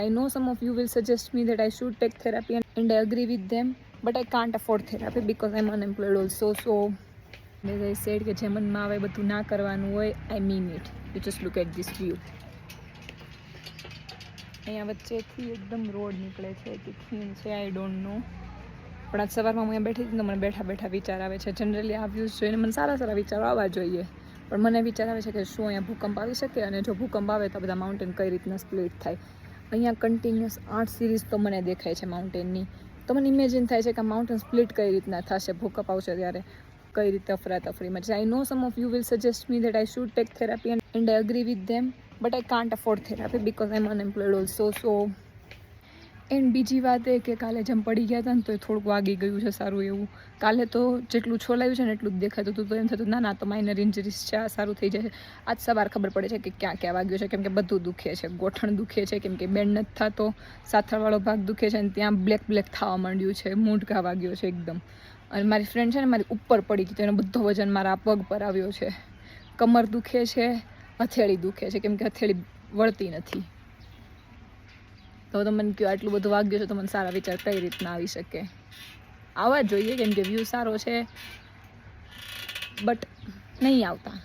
I know some of you will suggest me that I should take therapy and I agree with them, but I can't afford therapy because I'm unemployed also. So as I said કે જે મનમાં આવે બધું ના કરવાનું હોય. I mean it. You just look at this view. અહીંયા વચ્ચેથી એકદમ રોડ નીકળે છે કે ખીણ છે, આઈ ડોન્ટ નો. પણ આજ સવારમાં હું અહીંયા બેઠી હતી તો મને બેઠા બેઠા વિચાર આવે છે. જનરલી આ વ્યૂઝ જોઈને મને સારા સારા વિચારો આવવા જોઈએ, પણ મને વિચાર આવે છે કે શું અહીંયા ભૂકંપ આવી શકે, અને જો ભૂકંપ આવે તો બધા માઉન્ટેન કઈ રીતના સ્પ્લિટ થાય. અહીંયા કન્ટિન્યુઅસ 8 સિરીઝ તો મને દેખાય છે માઉન્ટેનની. તો મને ઇમેજિન થાય છે કે માઉન્ટેન સ્પ્લિટ કઈ રીતના થશે, ભૂકંપ આવશે ત્યારે કઈ રીતે અફરાતફરીમાં. I know some of you will suggest me that I should take therapy and I agree with them, but I can't afford therapy because I am unemployed also. So and બીજી વાત એ કે કાલે જેમ પડી ગયા હતા ને તો એ થોડુંક વાગી ગયું છે સારું એવું. કાલે તો જેટલું છોલાયું છે ને એટલું જ દેખાતું હતું, તો એમ થતું ના તો માઇનર ઇન્જરીઝ છે, આ સારું થઈ જશે. આજ સવાર ખબર પડે છે કે ક્યાં ક્યાં વાગ્યું છે, કેમ કે બધું દુખે છે. ગોઠણ દુખે છે કેમ કે બેન્ડ નથી થતો, સાથળવાળો ભાગ દુખે છે, અને ત્યાં બ્લેક થવા માંડ્યું છે, મૂંઢઘા વાગ્યો છે એકદમ. અને મારી ફ્રેન્ડ છે ને મારી ઉપર પડી ગઈ, તો એનો બધો વજન મારા પગ પર આવ્યો છે. કમર દુખે છે, હથેળી દુખે છે કેમ કે હથેળી વળતી નથી. તો મને કહ્યું આટલું બધું વાગ્યું છે તો મને સારા વિચાર કઈ રીતના આવી શકે. આવવા જોઈએ કેમ કે વ્યૂ સારો છે, બટ નહીં આવતા.